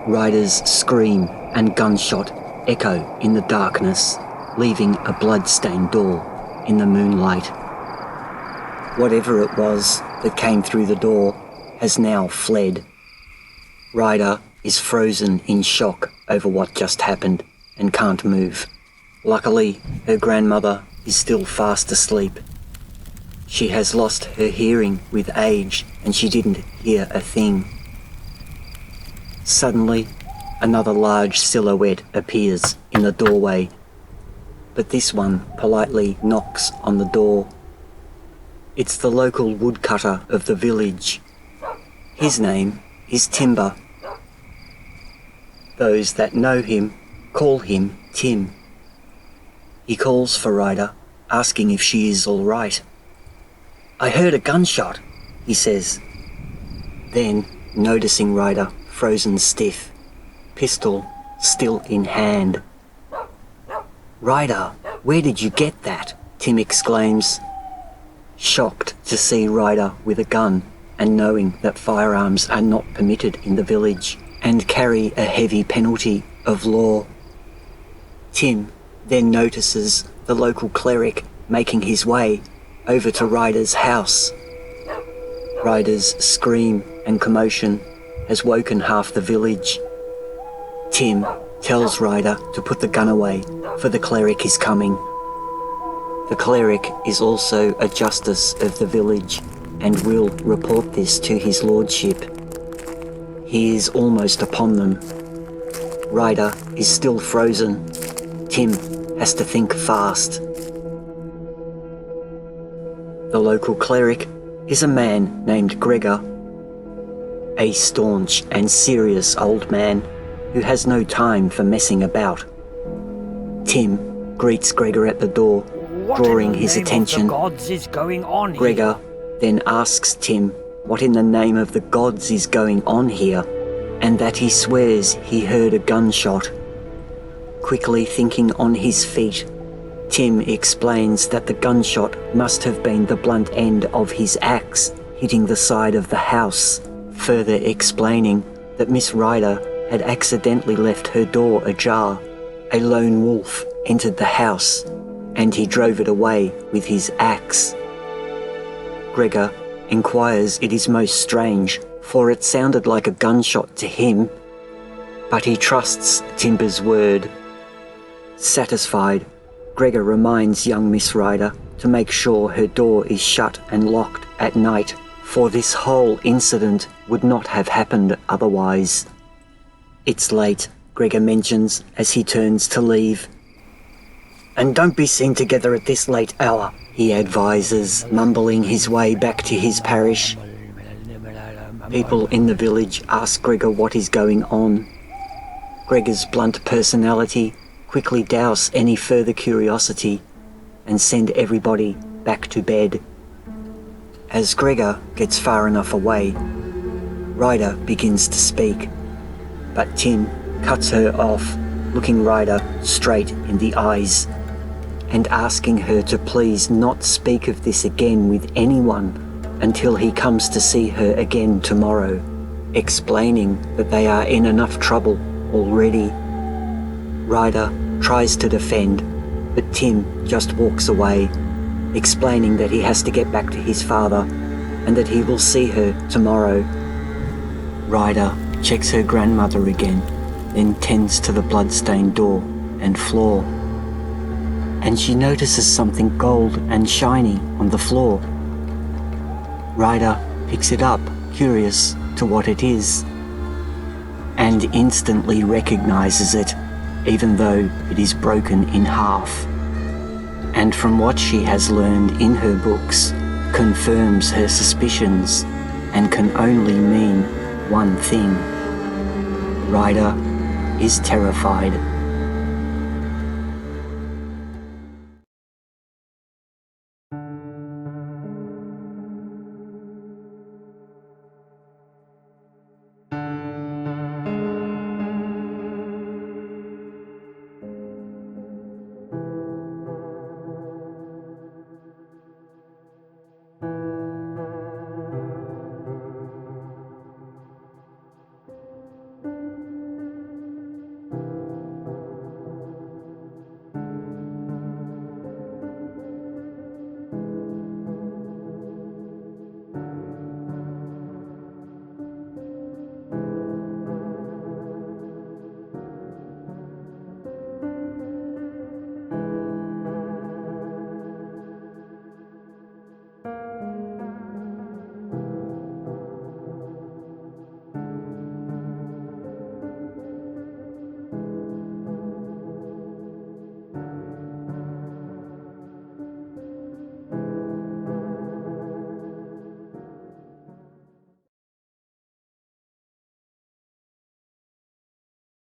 Ryder's scream and gunshot echo in the darkness, leaving a blood-stained door in the moonlight. Whatever it was that came through the door has now fled. Ryder is frozen in shock over what just happened and can't move. Luckily, her grandmother is still fast asleep. She has lost her hearing with age and she didn't hear a thing. Suddenly, another large silhouette appears in the doorway, but this one politely knocks on the door. It's the local woodcutter of the village. His name is Timber. Those that know him call him Tim. He calls for Ryder, asking if she is all right. "I heard a gunshot," he says. Then, noticing Ryder frozen stiff, pistol still in hand. "Ryder, where did you get that?" Tim exclaims, shocked to see Ryder with a gun and knowing that firearms are not permitted in the village and carry a heavy penalty of law. Tim then notices the local cleric making his way over to Ryder's house. Ryder's scream and commotion has woken half the village. Tim tells Ryder to put the gun away, for the cleric is coming. The cleric is also a justice of the village and will report this to his lordship. He is almost upon them. Ryder is still frozen. Tim has to think fast. The local cleric is a man named Gregor, a staunch and serious old man who has no time for messing about. Tim greets Gregor at the door, drawing his attention. What in the name of the gods is going on here? Gregor then asks Tim what in the name of the gods is going on here, and that he swears he heard a gunshot. Quickly thinking on his feet, Tim explains that the gunshot must have been the blunt end of his axe hitting the side of the house, further explaining that Miss Ryder had accidentally left her door ajar. A lone wolf entered the house, and he drove it away with his axe. Gregor inquires it is most strange, for it sounded like a gunshot to him, but he trusts Timber's word. Satisfied, Gregor reminds young Miss Ryder to make sure her door is shut and locked at night, for this whole incident would not have happened otherwise. "It's late," Gregor mentions as he turns to leave. "And don't be seen together at this late hour," he advises, mumbling his way back to his parish. People in the village ask Gregor what is going on. Gregor's blunt personality quickly douse any further curiosity and send everybody back to bed. As Gregor gets far enough away, Ryder begins to speak, but Tim cuts her off, looking Ryder straight in the eyes and asking her to please not speak of this again with anyone until he comes to see her again tomorrow, explaining that they are in enough trouble already. Ryder tries to defend, but Tim just walks away, explaining that he has to get back to his father and that he will see her tomorrow. Ryder checks her grandmother again, then tends to the blood-stained door and floor, and she notices something gold and shiny on the floor. Ryder picks it up, curious to what it is, and instantly recognizes it, even though it is broken in half. And from what she has learned in her books, confirms her suspicions and can only mean one thing. Ryder is terrified.